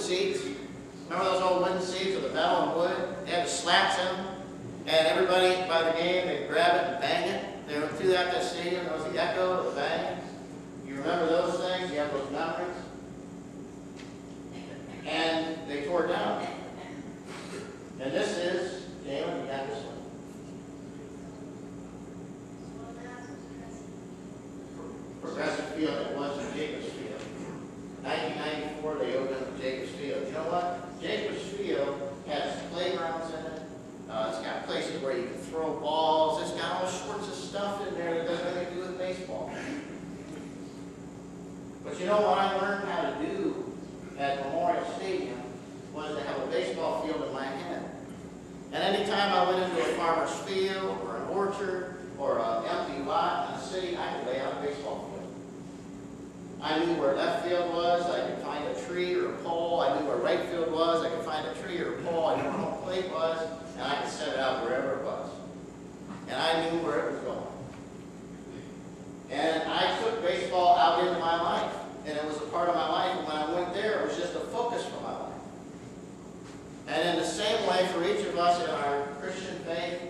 seats. Remember those old wooden seats with the metal and wood? They had the slats in them. And everybody, by the game, they'd grab it and bang it. They went through that stadium. There was the echo of the bang. You remember those things? You have those memories? And they tore it down. And this is, Jalen, you got this one. Progressive Field, it was in Jacobs Field. 1994, they opened Jacobs Field. You know what? Jacobs Field has playgrounds in it. It's got places where you can throw balls. It's got all sorts of stuff in there that doesn't have anything to do with baseball. But you know what I learned how to do at Memorial Stadium was to have a baseball field in my head. And anytime I went into a farmer's field or an orchard or an empty lot in a city, I could lay out a baseball field. I knew where left field was. I could find a tree or a pole. I knew where right field was. I could find a tree or a pole. I knew where home plate was, and I could set it out wherever it was. And I knew where it was going. And I took baseball out into my life, and it was a part of my life. And when I went there, it was just a focus for my life. And in the same way, for each of us in our Christian faith,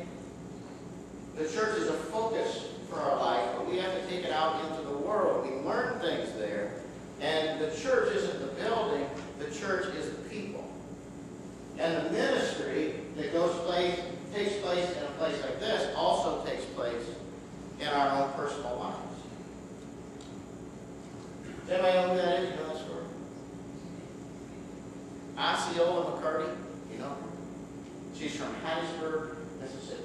the church is a focus for our life, but we have to take it out into the world. We learn things there. And the church isn't the building, the church is the people. And the ministry that takes place in a place like this also takes place in our own personal lives. Does anybody know who that is? You know that story? Osceola McCarty, you know her? She's from Hattiesburg, Mississippi.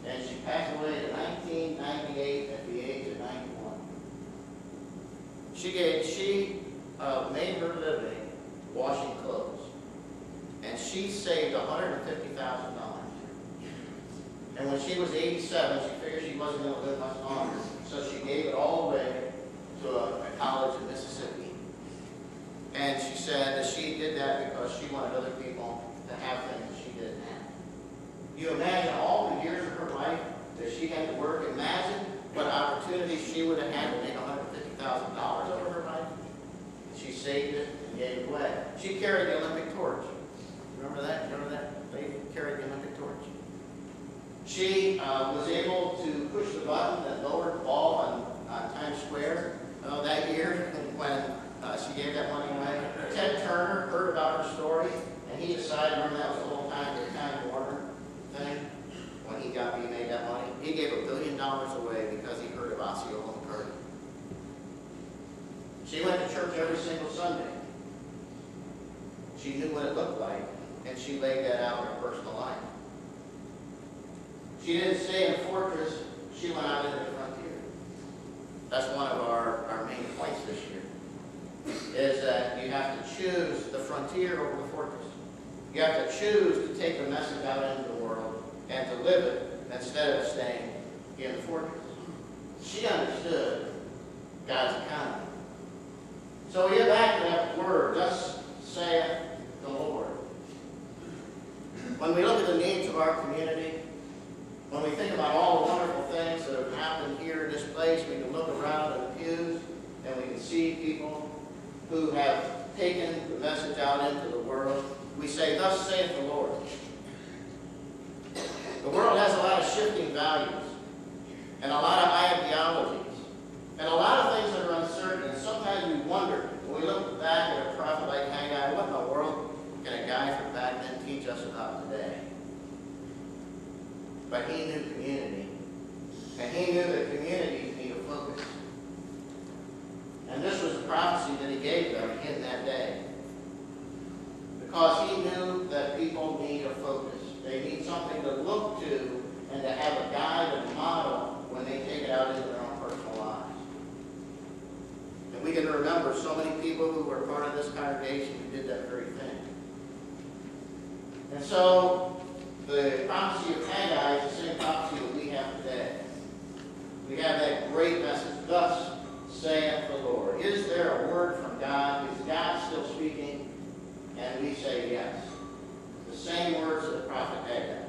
And she passed away in 1998 at the age of 91. She made her living washing clothes. And she saved $150,000. And when she was 87, she figured she wasn't going to live much longer. So she gave it all away to a college in Mississippi. And she said that she did that because she wanted other people to have things that she didn't have. You imagine all the years of her life that she had to work. Imagine what opportunities she would have had to make $150,000 over her life. She saved it and gave it away. She carried the Olympic torch. Remember that? Remember that? They carried the Olympic torch. She was able to push the button that lowered the ball on Times Square that year when she gave that money away. Ted Turner heard about her story, and he decided, remember that was the whole time the Time Warner thing, when he made that money. He gave $1 billion away because he heard of Osceola McCarty. She went to church every single Sunday. She knew what it looked like, and she laid that out in her personal life. She didn't stay in a fortress, she went out into the frontier. That's one of our main points this year, is that you have to choose the frontier over the fortress. You have to choose to take the message out into the world and to live it instead of staying in the fortress. She understood God's economy. So we get back to that word, thus saith the Lord. When we look at the needs of our community, when we think about all the wonderful things that have happened here in this place, we can look around in the pews and we can see people who have taken the message out into the world. We say, thus saith the Lord. The world has a lot of shifting values and a lot of ideologies and a lot of things that are uncertain. And sometimes we wonder, when we look back at a prophet like Haggai, what in the world can a guy from back then teach us about today? But he knew community, and he knew that communities need a focus. And this was the prophecy that he gave them in that day. Because he knew that people need a focus. They need something to look to and to have a guide and model when they take it out into their own personal lives. And we can remember so many people who were part of this congregation who did that very thing. And so, the prophecy of Haggai is the same prophecy that we have today. We have that great message, thus saith the Lord. Is there a word from God? Is God still speaking? And we say yes. The same words of the prophet Haggai.